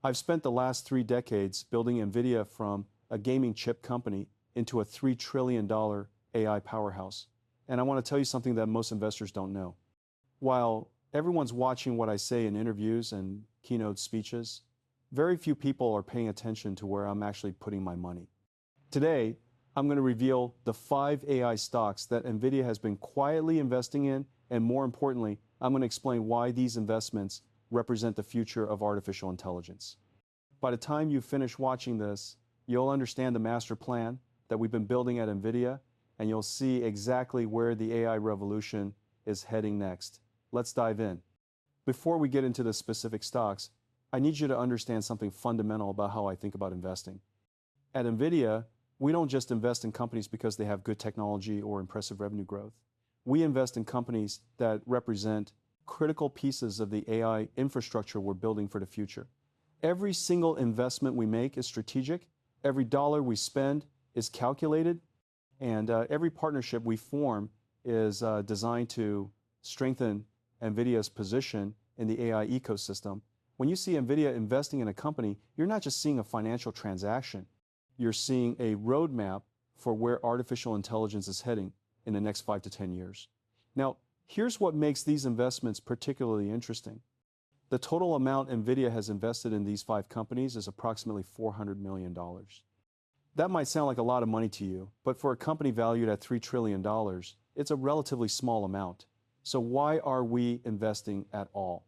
I've spent the last 3 decades building Nvidia from a gaming chip company into a $3 trillion AI powerhouse. And I want to tell you something that most investors don't know. While everyone's watching what I say in interviews and keynote speeches, very few people are paying attention to where I'm actually putting my money. Today, I'm going to reveal the 5 AI stocks that Nvidia has been quietly investing in, and more importantly, I'm going to explain why these investments represent the future of artificial intelligence. By the time you finish watching this, you'll understand the master plan that we've been building at Nvidia, and you'll see exactly where the AI revolution is heading next. Let's dive in. Before we get into the specific stocks, I need you to understand something fundamental about how I think about investing. At Nvidia, we don't just invest in companies because they have good technology or impressive revenue growth. We invest in companies that represent critical pieces of the AI infrastructure we're building for the future. Every single investment we make is strategic, every dollar we spend is calculated, and every partnership we form is designed to strengthen Nvidia's position in the AI ecosystem. When you see Nvidia investing in a company, you're not just seeing a financial transaction. You're seeing a roadmap for where artificial intelligence is heading in the next 5 to 10 years. Now, here's what makes these investments particularly interesting. The total amount Nvidia has invested in these 5 companies is approximately $400 million. That might sound like a lot of money to you, but for a company valued at $3 trillion, it's a relatively small amount. So why are we investing at all?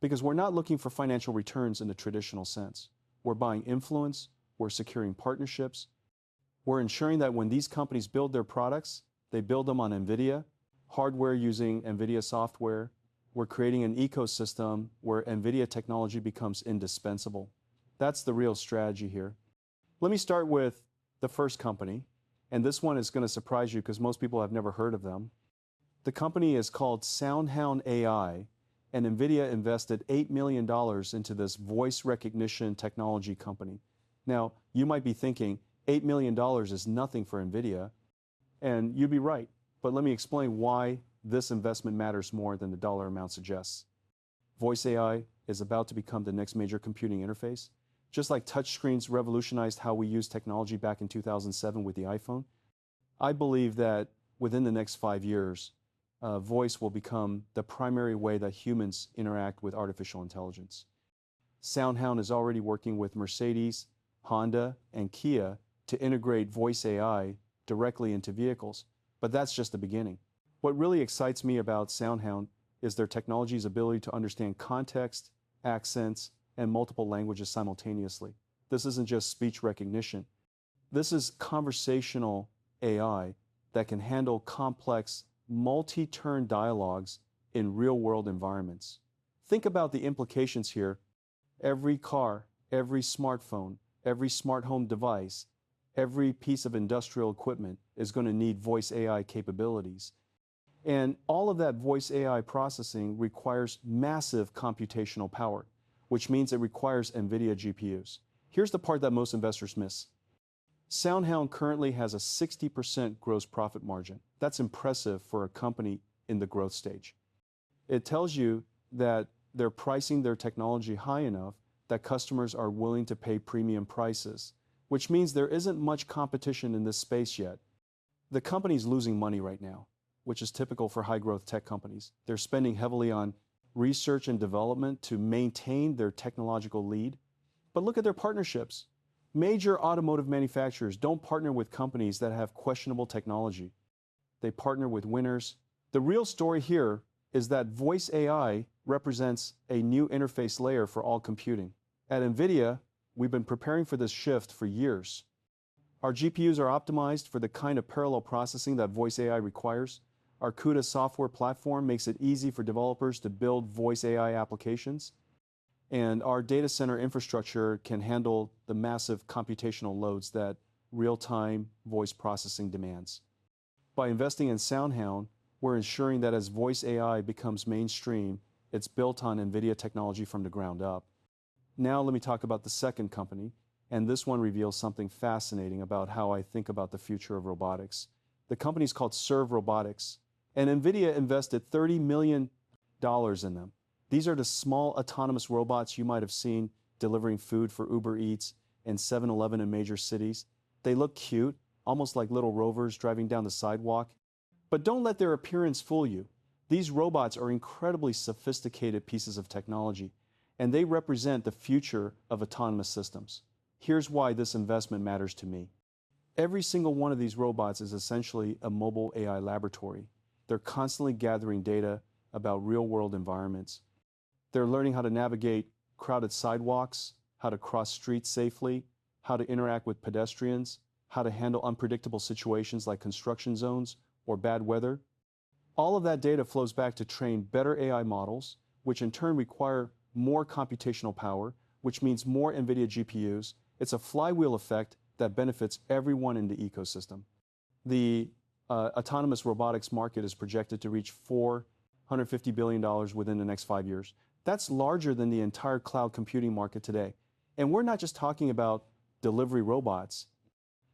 Because we're not looking for financial returns in the traditional sense. We're buying influence, we're securing partnerships, we're ensuring that when these companies build their products, they build them on Nvidia, hardware using Nvidia software. We're creating an ecosystem where Nvidia technology becomes indispensable. That's the real strategy here. Let me start with the first company, and this one is going to surprise you because most people have never heard of them. The company is called SoundHound AI, and Nvidia invested $8 million into this voice recognition technology company. Now, you might be thinking, $8 million is nothing for Nvidia, and you'd be right. But let me explain why this investment matters more than the dollar amount suggests. Voice AI is about to become the next major computing interface. Just like touchscreens revolutionized how we use technology back in 2007 with the iPhone, I believe that within the next 5 years, voice will become the primary way that humans interact with artificial intelligence. SoundHound is already working with Mercedes, Honda, and Kia to integrate voice AI directly into vehicles, but that's just the beginning. What really excites me about SoundHound is their technology's ability to understand context, accents, and multiple languages simultaneously. This isn't just speech recognition. This is conversational AI that can handle complex, multi-turn dialogues in real-world environments. Think about the implications here. Every car, every smartphone, every smart home device, every piece of industrial equipment is going to need voice AI capabilities. And all of that voice AI processing requires massive computational power, which means it requires Nvidia GPUs. Here's the part that most investors miss. SoundHound currently has a 60% gross profit margin. That's impressive for a company in the growth stage. It tells you that they're pricing their technology high enough that customers are willing to pay premium prices, which means there isn't much competition in this space yet. The company's losing money right now, which is typical for high-growth tech companies. They're spending heavily on research and development to maintain their technological lead. But look at their partnerships. Major automotive manufacturers don't partner with companies that have questionable technology. They partner with winners. The real story here is that voice AI represents a new interface layer for all computing. At Nvidia, we've been preparing for this shift for years. Our GPUs are optimized for the kind of parallel processing that voice AI requires. Our CUDA software platform makes it easy for developers to build voice AI applications. And our data center infrastructure can handle the massive computational loads that real-time voice processing demands. By investing in SoundHound, we're ensuring that as voice AI becomes mainstream, it's built on Nvidia technology from the ground up. Now let me talk about the second company, and this one reveals something fascinating about how I think about the future of robotics. The company's called Serve Robotics, and Nvidia invested $30 million in them. These are the small autonomous robots you might have seen delivering food for Uber Eats and 7-Eleven in major cities. They look cute, almost like little rovers driving down the sidewalk. But don't let their appearance fool you. These robots are incredibly sophisticated pieces of technology, and they represent the future of autonomous systems. Here's why this investment matters to me. Every single one of these robots is essentially a mobile AI laboratory. They're constantly gathering data about real-world environments. They're learning how to navigate crowded sidewalks, how to cross streets safely, how to interact with pedestrians, how to handle unpredictable situations like construction zones or bad weather. All of that data flows back to train better AI models, which in turn require more computational power, which means more Nvidia GPUs. It's a flywheel effect that benefits everyone in the ecosystem. The autonomous robotics market is projected to reach $450 billion within the next 5 years. That's larger than the entire cloud computing market today. And we're not just talking about delivery robots.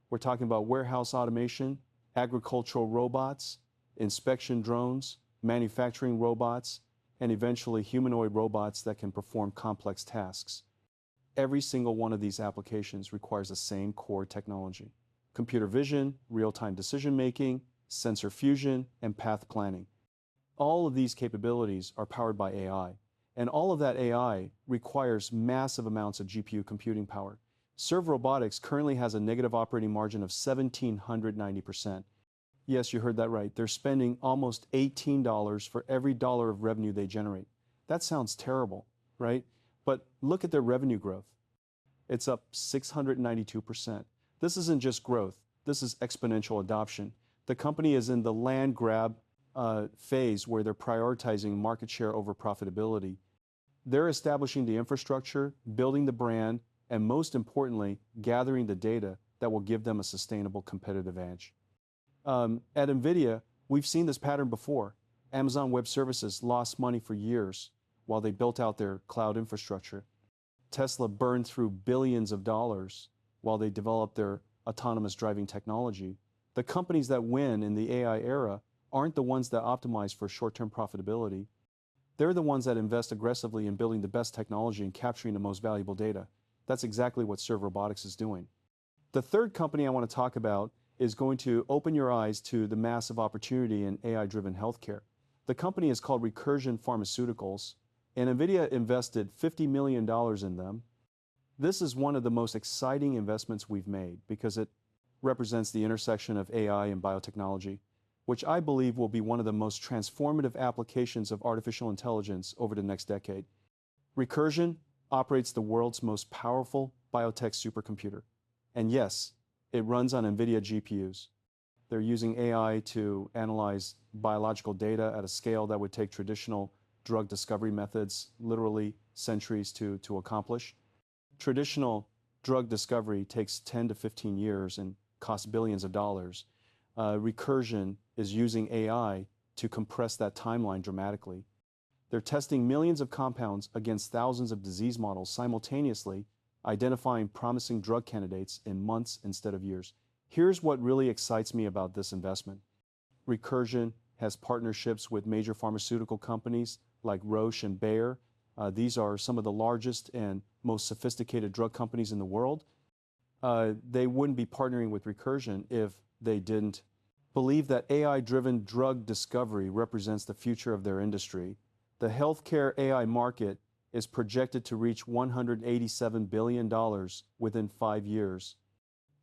We're talking about warehouse automation, agricultural robots, inspection drones, manufacturing robots, and eventually humanoid robots that can perform complex tasks. Every single one of these applications requires the same core technology: computer vision, real-time decision-making, sensor fusion, and path planning. All of these capabilities are powered by AI, and all of that AI requires massive amounts of GPU computing power. Serve Robotics currently has a negative operating margin of 1,790%. Yes, you heard that right. They're spending almost $18 for every dollar of revenue they generate. That sounds terrible, right? But look at their revenue growth. It's up 692%. This isn't just growth. This is exponential adoption. The company is in the land grab phase where they're prioritizing market share over profitability. They're establishing the infrastructure, building the brand, and most importantly, gathering the data that will give them a sustainable competitive edge. At Nvidia, we've seen this pattern before. Amazon Web Services lost money for years while they built out their cloud infrastructure. Tesla burned through billions of dollars while they developed their autonomous driving technology. The companies that win in the AI era aren't the ones that optimize for short-term profitability. They're the ones that invest aggressively in building the best technology and capturing the most valuable data. That's exactly what Serve Robotics is doing. The third company I want to talk about is going to open your eyes to the massive opportunity in AI-driven healthcare. The company is called Recursion Pharmaceuticals, and Nvidia invested $50 million in them. This is one of the most exciting investments we've made because it represents the intersection of AI and biotechnology, which I believe will be one of the most transformative applications of artificial intelligence over the next decade. Recursion operates the world's most powerful biotech supercomputer. And yes, it runs on Nvidia GPUs. They're using AI to analyze biological data at a scale that would take traditional drug discovery methods literally centuries to accomplish. Traditional drug discovery takes 10 to 15 years and costs billions of dollars. Recursion is using AI to compress that timeline dramatically. They're testing millions of compounds against thousands of disease models simultaneously, identifying promising drug candidates in months instead of years. Here's what really excites me about this investment. Recursion has partnerships with major pharmaceutical companies like Roche and Bayer. These are some of the largest and most sophisticated drug companies in the world. They wouldn't be partnering with Recursion if they didn't believe that AI-driven drug discovery represents the future of their industry. The healthcare AI market is projected to reach $187 billion within 5 years.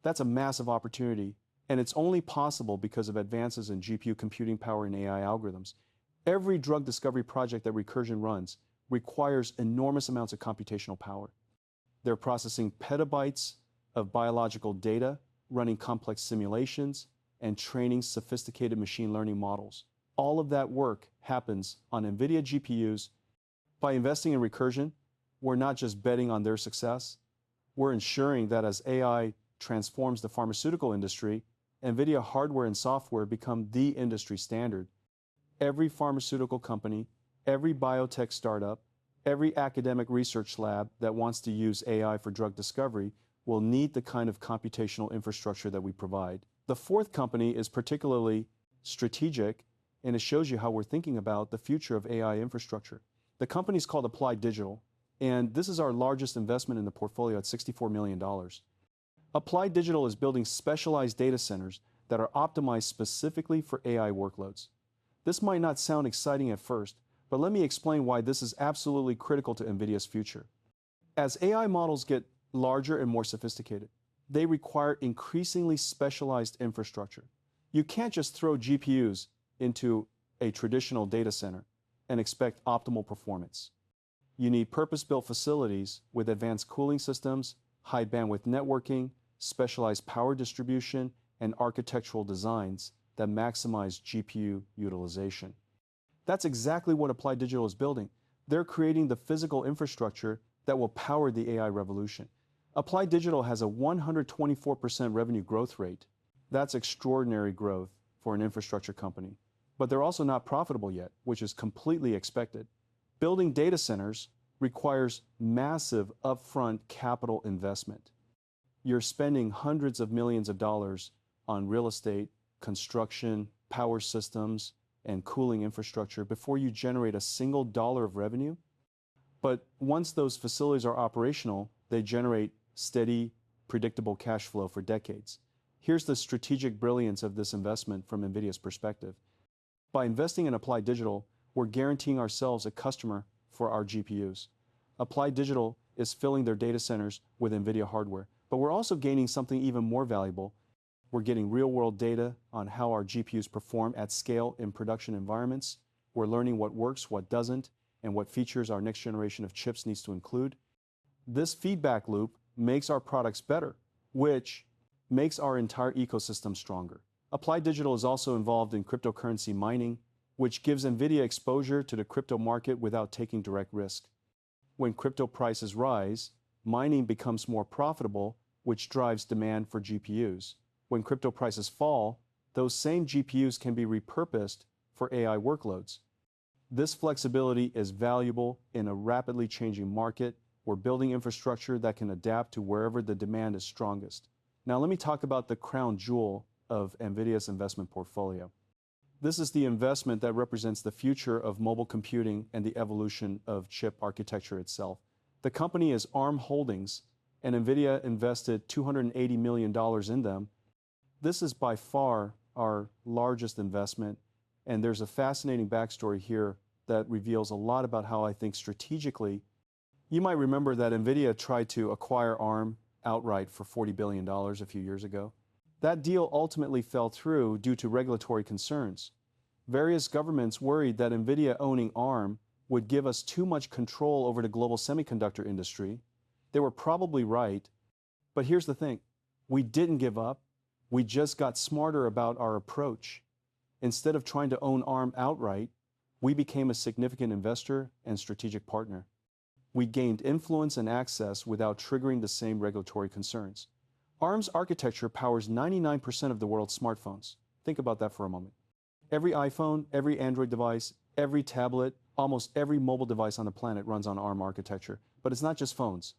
That's a massive opportunity, and it's only possible because of advances in GPU computing power and AI algorithms. Every drug discovery project that Recursion runs requires enormous amounts of computational power. They're processing petabytes of biological data, running complex simulations, and training sophisticated machine learning models. All of that work happens on Nvidia GPUs. By investing in Recursion, we're not just betting on their success, we're ensuring that as AI transforms the pharmaceutical industry, Nvidia hardware and software become the industry standard. Every pharmaceutical company, every biotech startup, every academic research lab that wants to use AI for drug discovery will need the kind of computational infrastructure that we provide. The fourth company is particularly strategic, and it shows you how we're thinking about the future of AI infrastructure. The company is called Applied Digital. And this is our largest investment in the portfolio at $64 million. Applied Digital is building specialized data centers that are optimized specifically for AI workloads. This might not sound exciting at first, but let me explain why this is absolutely critical to Nvidia's future. As AI models get larger and more sophisticated, they require increasingly specialized infrastructure. You can't just throw GPUs into a traditional data center and expect optimal performance. You need purpose-built facilities with advanced cooling systems, high bandwidth networking, specialized power distribution, and architectural designs that maximize GPU utilization. That's exactly what Applied Digital is building. They're creating the physical infrastructure that will power the AI revolution. Applied Digital has a 124% revenue growth rate. That's extraordinary growth for an infrastructure company. But they're also not profitable yet, which is completely expected. Building data centers requires massive upfront capital investment. You're spending hundreds of millions of dollars on real estate, construction, power systems, and cooling infrastructure before you generate a single dollar of revenue. But once those facilities are operational, they generate steady, predictable cash flow for decades. Here's the strategic brilliance of this investment from Nvidia's perspective. By investing in Applied Digital, we're guaranteeing ourselves a customer for our GPUs. Applied Digital is filling their data centers with Nvidia hardware, but we're also gaining something even more valuable. We're getting real-world data on how our GPUs perform at scale in production environments. We're learning what works, what doesn't, and what features our next generation of chips needs to include. This feedback loop makes our products better, which makes our entire ecosystem stronger. Applied Digital is also involved in cryptocurrency mining, which gives Nvidia exposure to the crypto market without taking direct risk. When crypto prices rise, mining becomes more profitable, which drives demand for GPUs. When crypto prices fall, those same GPUs can be repurposed for AI workloads. This flexibility is valuable in a rapidly changing market. We're building infrastructure that can adapt to wherever the demand is strongest. Now let me talk about the crown jewel of Nvidia's investment portfolio. This is the investment that represents the future of mobile computing and the evolution of chip architecture itself. The company is ARM Holdings, and Nvidia invested $280 million in them. This is by far our largest investment, and there's a fascinating backstory here that reveals a lot about how I think strategically. You might remember that Nvidia tried to acquire ARM outright for $40 billion a few years ago. That deal ultimately fell through due to regulatory concerns. Various governments worried that Nvidia owning ARM would give us too much control over the global semiconductor industry. They were probably right, but here's the thing. We didn't give up. We just got smarter about our approach. Instead of trying to own ARM outright, we became a significant investor and strategic partner. We gained influence and access without triggering the same regulatory concerns. ARM's architecture powers 99% of the world's smartphones. Think about that for a moment. Every iPhone, every Android device, every tablet, almost every mobile device on the planet runs on ARM architecture. But it's not just phones.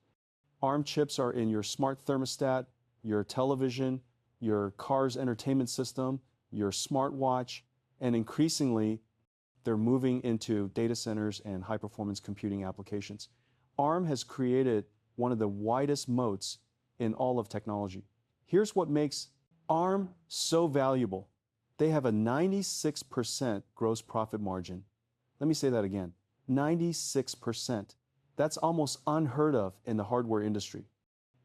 ARM chips are in your smart thermostat, your television, your car's entertainment system, your smartwatch, and increasingly, they're moving into data centers and high-performance computing applications. ARM has created one of the widest moats in all of technology. Here's what makes ARM so valuable. They have a 96% gross profit margin. Let me say that again, 96%. That's almost unheard of in the hardware industry.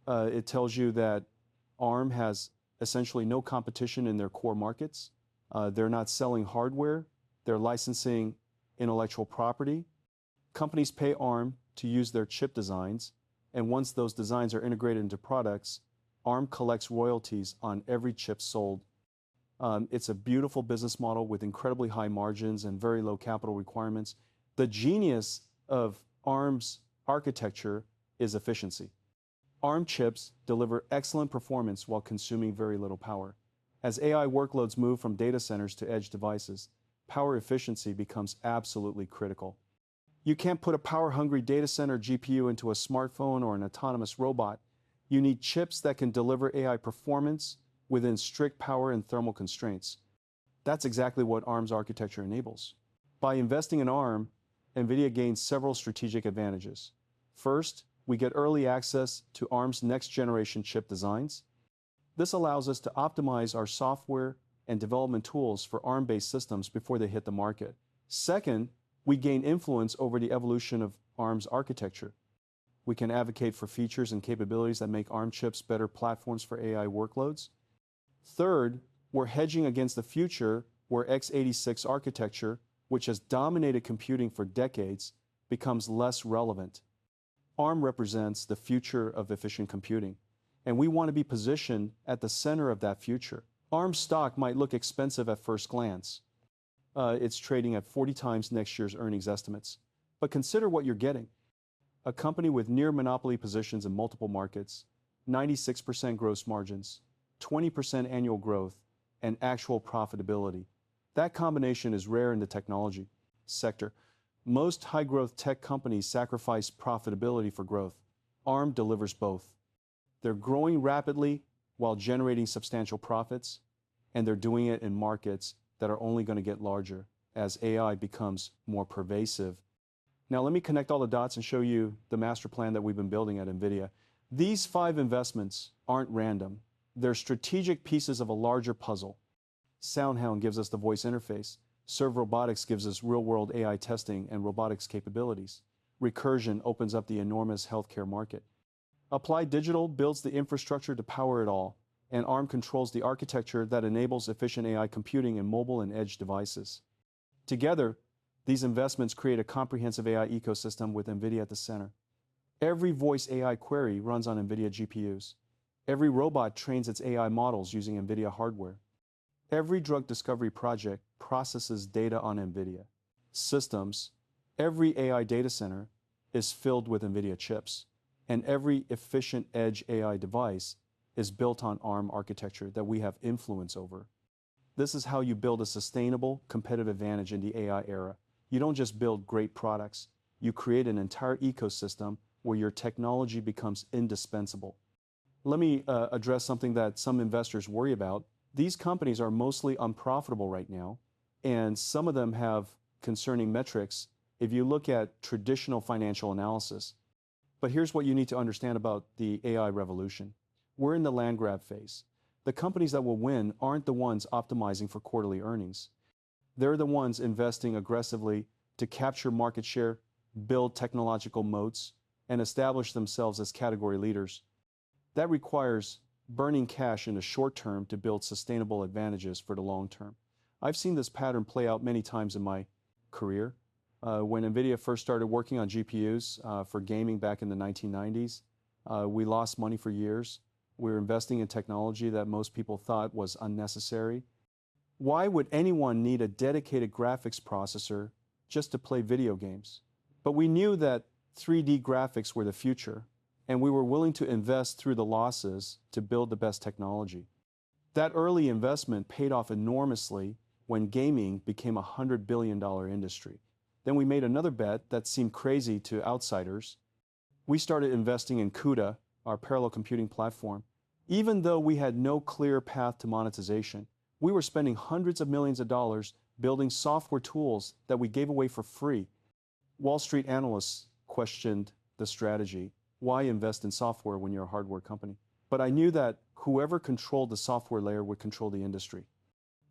It tells you that ARM has essentially no competition in their core markets. They're not selling hardware. They're licensing intellectual property. Companies pay ARM to use their chip designs, and once those designs are integrated into products, ARM collects royalties on every chip sold. It's a beautiful business model with incredibly high margins and very low capital requirements. The genius of ARM's architecture is efficiency. ARM chips deliver excellent performance while consuming very little power. As AI workloads move from data centers to edge devices, power efficiency becomes absolutely critical. You can't put a power-hungry data center GPU into a smartphone or an autonomous robot. You need chips that can deliver AI performance within strict power and thermal constraints. That's exactly what ARM's architecture enables. By investing in ARM, Nvidia gains several strategic advantages. First, we get early access to ARM's next-generation chip designs. This allows us to optimize our software and development tools for ARM-based systems before they hit the market. Second, we gain influence over the evolution of ARM's architecture. We can advocate for features and capabilities that make ARM chips better platforms for AI workloads. Third, we're hedging against the future where x86 architecture, which has dominated computing for decades, becomes less relevant. ARM represents the future of efficient computing, and we want to be positioned at the center of that future. ARM stock might look expensive at first glance. It's trading at 40 times next year's earnings estimates. But consider what you're getting. A company with near monopoly positions in multiple markets, 96% gross margins, 20% annual growth, and actual profitability. That combination is rare in the technology sector. Most high-growth tech companies sacrifice profitability for growth. ARM delivers both. They're growing rapidly while generating substantial profits, and they're doing it in markets that are only going to get larger as AI becomes more pervasive. Now let me connect all the dots and show you the master plan that we've been building at Nvidia. These 5 investments aren't random. They're strategic pieces of a larger puzzle. SoundHound gives us the voice interface. Serve Robotics gives us real-world AI testing and robotics capabilities. Recursion opens up the enormous healthcare market. Applied Digital builds the infrastructure to power it all, and ARM controls the architecture that enables efficient AI computing in mobile and edge devices. Together, these investments create a comprehensive AI ecosystem with Nvidia at the center. Every voice AI query runs on Nvidia GPUs. Every robot trains its AI models using Nvidia hardware. Every drug discovery project processes data on Nvidia systems. Every AI data center is filled with Nvidia chips. And every efficient edge AI device is built on ARM architecture that we have influence over. This is how you build a sustainable competitive advantage in the AI era. You don't just build great products, you create an entire ecosystem where your technology becomes indispensable. Let me address something that some investors worry about. These companies are mostly unprofitable right now, and some of them have concerning metrics if you look at traditional financial analysis. But here's what you need to understand about the AI revolution. We're in the land grab phase. The companies that will win aren't the ones optimizing for quarterly earnings. They're the ones investing aggressively to capture market share, build technological moats, and establish themselves as category leaders. That requires burning cash in the short term to build sustainable advantages for the long term. I've seen this pattern play out many times in my career. When Nvidia first started working on GPUs for gaming back in the 1990s, we lost money for years. We were investing in technology that most people thought was unnecessary. Why would anyone need a dedicated graphics processor just to play video games? But we knew that 3D graphics were the future, and we were willing to invest through the losses to build the best technology. That early investment paid off enormously when gaming became a $100 billion industry. Then we made another bet that seemed crazy to outsiders. We started investing in CUDA, our parallel computing platform. Even though we had no clear path to monetization, we were spending hundreds of millions of dollars building software tools that we gave away for free. Wall Street analysts questioned the strategy. Why invest in software when you're a hardware company? But I knew that whoever controlled the software layer would control the industry.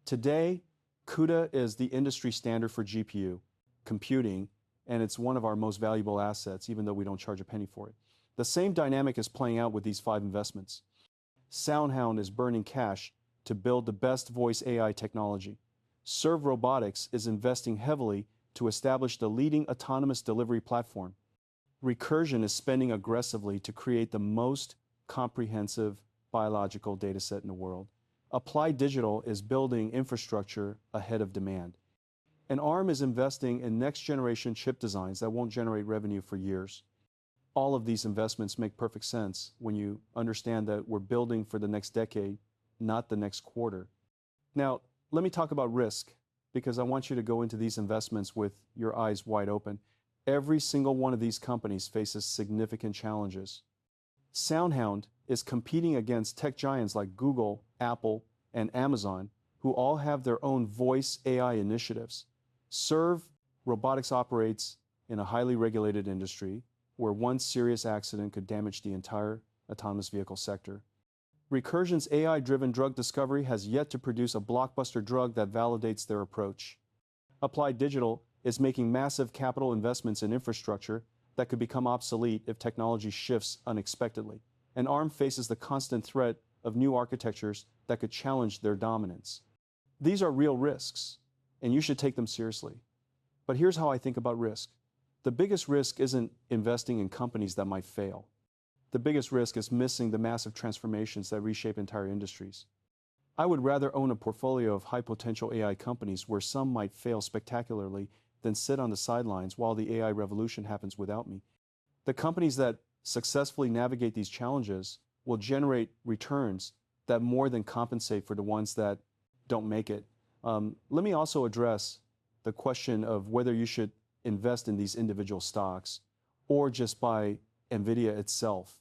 Today, CUDA is the industry standard for GPU computing, and it's one of our most valuable assets, even though we don't charge a penny for it. The same dynamic is playing out with these 5 investments. SoundHound is burning cash to build the best voice AI technology. Serve Robotics is investing heavily to establish the leading autonomous delivery platform. Recursion is spending aggressively to create the most comprehensive biological dataset in the world. Applied Digital is building infrastructure ahead of demand. And ARM is investing in next-generation chip designs that won't generate revenue for years. All of these investments make perfect sense when you understand that we're building for the next decade, not the next quarter. Now, let me talk about risk, because I want you to go into these investments with your eyes wide open. Every single one of these companies faces significant challenges. SoundHound is competing against tech giants like Google, Apple, and Amazon, who all have their own voice AI initiatives. Serve Robotics operates in a highly regulated industry where one serious accident could damage the entire autonomous vehicle sector. Recursion's AI-driven drug discovery has yet to produce a blockbuster drug that validates their approach. Applied Digital is making massive capital investments in infrastructure that could become obsolete if technology shifts unexpectedly. And ARM faces the constant threat of new architectures that could challenge their dominance. These are real risks, and you should take them seriously. But here's how I think about risk. The biggest risk isn't investing in companies that might fail. The biggest risk is missing the massive transformations that reshape entire industries. I would rather own a portfolio of high-potential AI companies where some might fail spectacularly than sit on the sidelines while the AI revolution happens without me. The companies that successfully navigate these challenges will generate returns that more than compensate for the ones that don't make it. Let me also address the question of whether you should invest in these individual stocks or just buy Nvidia itself.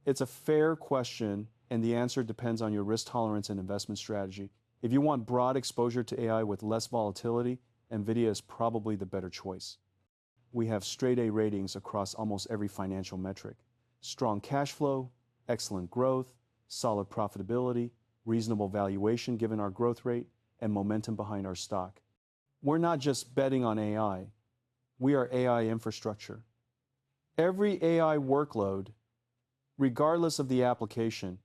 It's a fair question, and the answer depends on your risk tolerance and investment strategy. If you want broad exposure to AI with less volatility, Nvidia is probably the better choice. We have straight A ratings across almost every financial metric. Strong cash flow, excellent growth, solid profitability, reasonable valuation given our growth rate, and momentum behind our stock. We're not just betting on AI. We are AI infrastructure. Every AI workload, regardless of the application,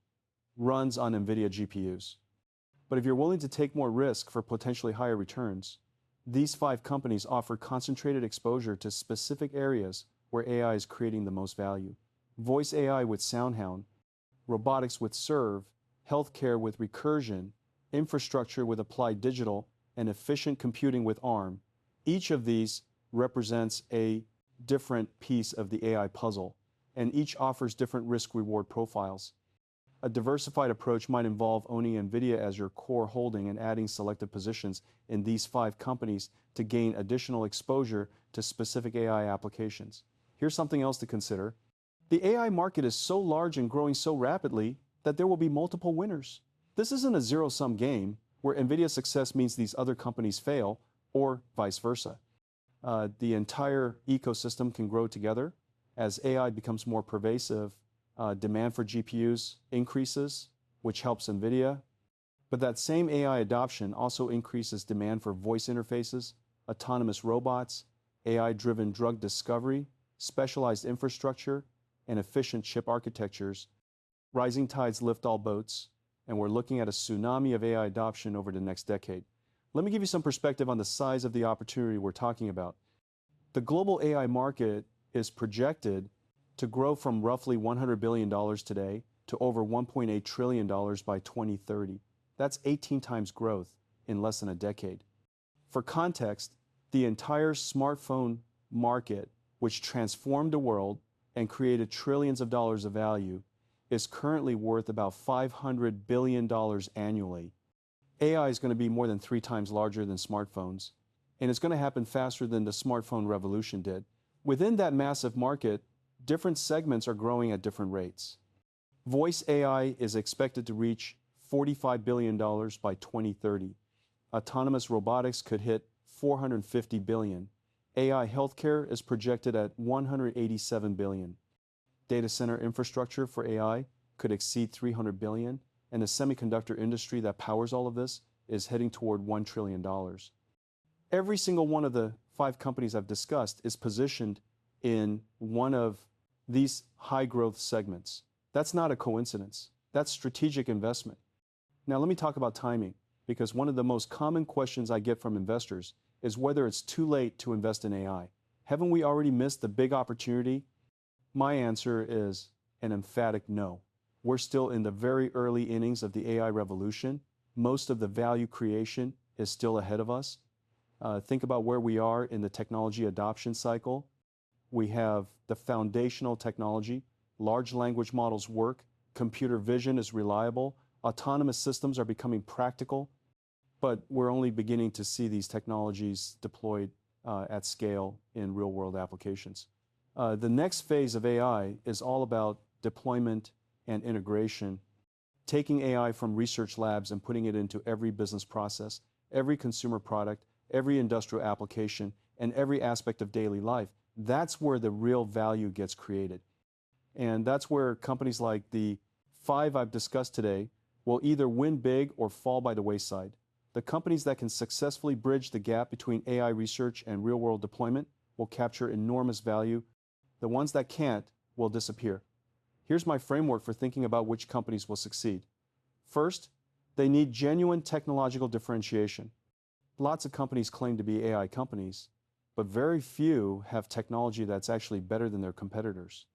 runs on Nvidia GPUs. But if you're willing to take more risk for potentially higher returns, these 5 companies offer concentrated exposure to specific areas where AI is creating the most value. Voice AI with SoundHound, robotics with Serve, healthcare with Recursion, infrastructure with Applied Digital, and efficient computing with ARM. Each of these represents a different piece of the AI puzzle, and each offers different risk-reward profiles. A diversified approach might involve owning Nvidia as your core holding and adding selective positions in these 5 companies to gain additional exposure to specific AI applications. Here's something else to consider. The AI market is so large and growing so rapidly that there will be multiple winners. This isn't a zero-sum game where Nvidia's success means these other companies fail, or vice versa. The entire ecosystem can grow together. As AI becomes more pervasive, demand for GPUs increases, which helps Nvidia. But that same AI adoption also increases demand for voice interfaces, autonomous robots, AI-driven drug discovery, specialized infrastructure, and efficient chip architectures. Rising tides lift all boats, and we're looking at a tsunami of AI adoption over the next decade. Let me give you some perspective on the size of the opportunity we're talking about. The global AI market is projected to grow from roughly $100 billion today to over $1.8 trillion by 2030. That's 18 times growth in less than a decade. For context, the entire smartphone market, which transformed the world and created trillions of dollars of value, is currently worth about $500 billion annually. AI is going to be more than 3 times larger than smartphones, and it's going to happen faster than the smartphone revolution did. Within that massive market, different segments are growing at different rates. Voice AI is expected to reach $45 billion by 2030. Autonomous robotics could hit $450 billion. AI healthcare is projected at $187 billion. Data center infrastructure for AI could exceed $300 billion, and the semiconductor industry that powers all of this is heading toward $1 trillion. Every single one of the 5 companies I've discussed is positioned in one of these high-growth segments. That's not a coincidence. That's strategic investment. Now let me talk about timing, because one of the most common questions I get from investors is whether it's too late to invest in AI. Haven't we already missed the big opportunity? My answer is an emphatic no. We're still in the very early innings of the AI revolution. Most of the value creation is still ahead of us. Think about where we are in the technology adoption cycle. We have the foundational technology. Large language models work. Computer vision is reliable. Autonomous systems are becoming practical. But we're only beginning to see these technologies deployed at scale in real-world applications. The next phase of AI is all about deployment and integration, taking AI from research labs and putting it into every business process, every consumer product, every industrial application, and every aspect of daily life. That's where the real value gets created. And that's where companies like the five I've discussed today will either win big or fall by the wayside. The companies that can successfully bridge the gap between AI research and real-world deployment will capture enormous value. The ones that can't will disappear. Here's my framework for thinking about which companies will succeed. First, they need genuine technological differentiation. Lots of companies claim to be AI companies, but very few have technology that's actually better than their competitors.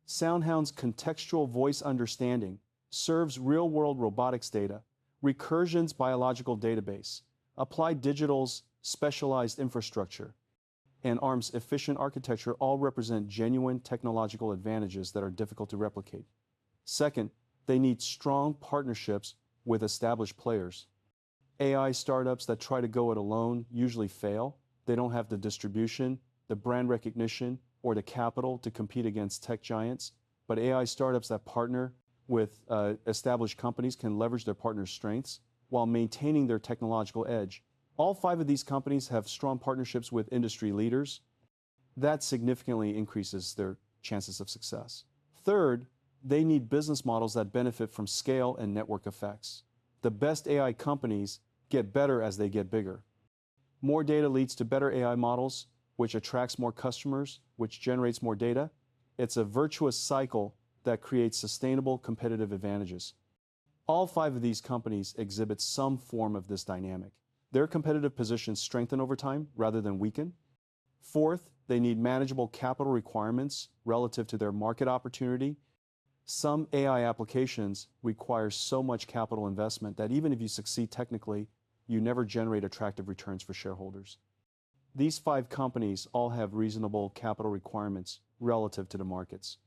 SoundHound's contextual voice understanding serves real-world robotics data, Recursion's biological database, Applied Digital's specialized infrastructure, and ARM's efficient architecture all represent genuine technological advantages that are difficult to replicate. Second, they need strong partnerships with established players. AI startups that try to go it alone usually fail. They don't have the distribution, the brand recognition, or the capital to compete against tech giants. But AI startups that partner with established companies can leverage their partners' strengths while maintaining their technological edge. All five of these companies have strong partnerships with industry leaders. That significantly increases their chances of success. Third, they need business models that benefit from scale and network effects. The best AI companies get better as they get bigger. More data leads to better AI models, which attracts more customers, which generates more data. It's a virtuous cycle that creates sustainable competitive advantages. All five of these companies exhibit some form of this dynamic. Their competitive positions strengthen over time rather than weaken. Fourth, they need manageable capital requirements relative to their market opportunity. Some AI applications require so much capital investment that even if you succeed technically, you never generate attractive returns for shareholders. These five companies all have reasonable capital requirements relative to the markets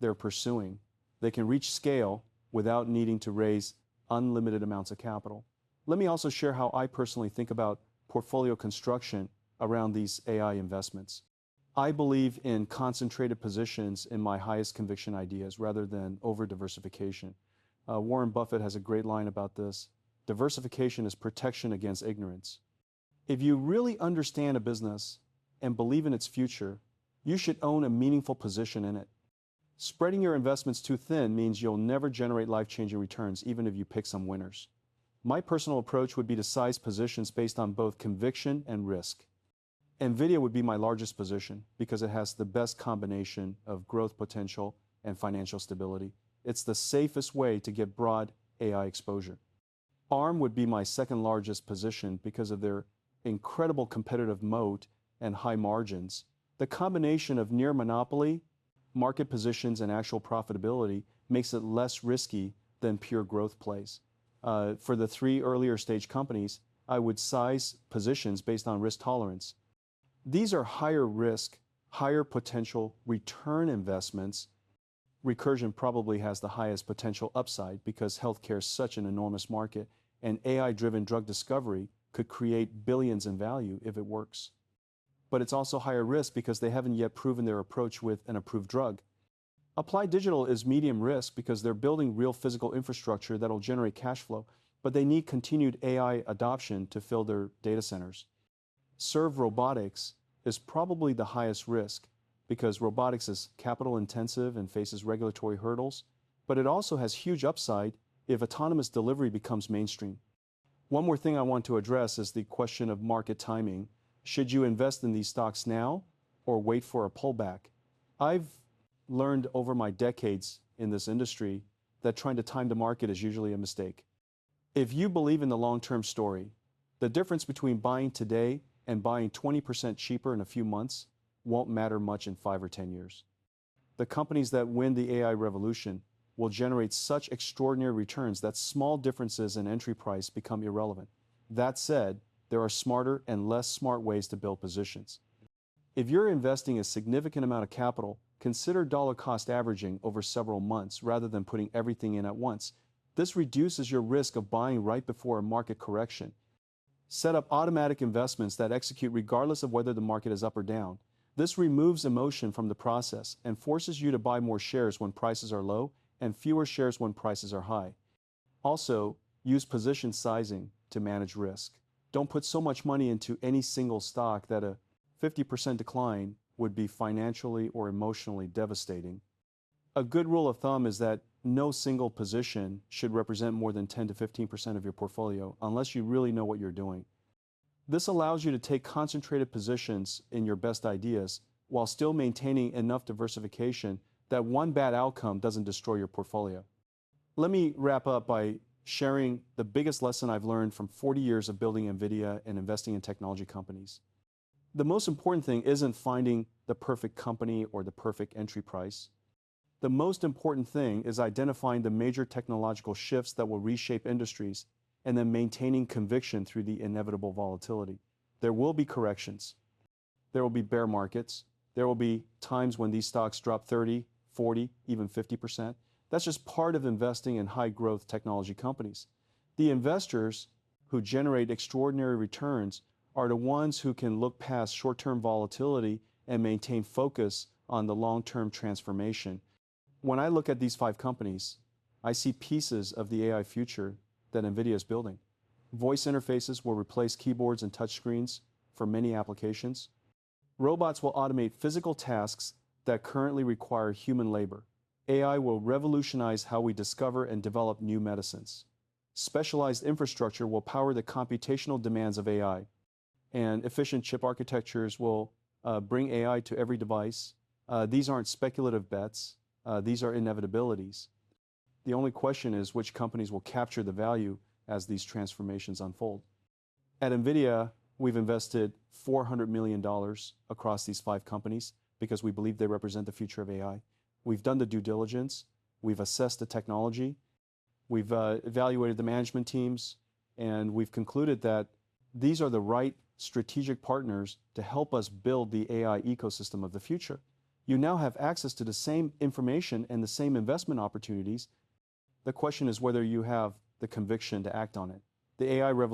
they're pursuing. They can reach scale without needing to raise unlimited amounts of capital. Let me also share how I personally think about portfolio construction around these AI investments. I believe in concentrated positions in my highest conviction ideas rather than over-diversification. Warren Buffett has a great line about this. Diversification is protection against ignorance. If you really understand a business and believe in its future, you should own a meaningful position in it. Spreading your investments too thin means you'll never generate life-changing returns, even if you pick some winners. My personal approach would be to size positions based on both conviction and risk. Nvidia would be my largest position because it has the best combination of growth potential and financial stability. It's the safest way to get broad AI exposure. ARM would be my second largest position because of their incredible competitive moat and high margins. The combination of near monopoly, market positions, and actual profitability makes it less risky than pure growth plays. For the three earlier stage companies, I would size positions based on risk tolerance. These are higher risk, higher potential return investments. Recursion probably has the highest potential upside because healthcare is such an enormous market, and AI-driven drug discovery could create billions in value if it works. But it's also higher risk because they haven't yet proven their approach with an approved drug. Applied Digital is medium risk because they're building real physical infrastructure that'll generate cash flow, but they need continued AI adoption to fill their data centers. Serve Robotics is probably the highest risk because robotics is capital intensive and faces regulatory hurdles, but it also has huge upside if autonomous delivery becomes mainstream. One more thing I want to address is the question of market timing. Should you invest in these stocks now or wait for a pullback? I've learned over my decades in this industry that trying to time the market is usually a mistake. If you believe in the long-term story, the difference between buying today and buying 20% cheaper in a few months won't matter much in 5 or 10 years. The companies that win the AI revolution will generate such extraordinary returns that small differences in entry price become irrelevant. That said, there are smarter and less smart ways to build positions. If you're investing a significant amount of capital, consider dollar cost averaging over several months rather than putting everything in at once. This reduces your risk of buying right before a market correction. Set up automatic investments that execute regardless of whether the market is up or down. This removes emotion from the process and forces you to buy more shares when prices are low and fewer shares when prices are high. Also, use position sizing to manage risk. Don't put so much money into any single stock that a 50% decline would be financially or emotionally devastating. A good rule of thumb is that no single position should represent more than 10 to 15% of your portfolio unless you really know what you're doing. This allows you to take concentrated positions in your best ideas while still maintaining enough diversification that one bad outcome doesn't destroy your portfolio. Let me wrap up by sharing the biggest lesson I've learned from 40 years of building Nvidia and investing in technology companies. The most important thing isn't finding the perfect company or the perfect entry price. The most important thing is identifying the major technological shifts that will reshape industries and then maintaining conviction through the inevitable volatility. There will be corrections. There will be bear markets. There will be times when these stocks drop 30, 40, even 50%. That's just part of investing in high growth technology companies. The investors who generate extraordinary returns are the ones who can look past short-term volatility and maintain focus on the long-term transformation. When I look at these 5 companies, I see pieces of the AI future that Nvidia is building. Voice interfaces will replace keyboards and touchscreens for many applications. Robots will automate physical tasks that currently require human labor. AI will revolutionize how we discover and develop new medicines. Specialized infrastructure will power the computational demands of AI. And efficient chip architectures will bring AI to every device. These aren't speculative bets. These are inevitabilities. The only question is which companies will capture the value as these transformations unfold. At Nvidia, we've invested $400 million across these 5 companies because we believe they represent the future of AI. We've done the due diligence, we've assessed the technology, we've evaluated the management teams, and we've concluded that these are the right strategic partners to help us build the AI ecosystem of the future. You now have access to the same information and the same investment opportunities. The question is whether you have the conviction to act on it. The AI revolution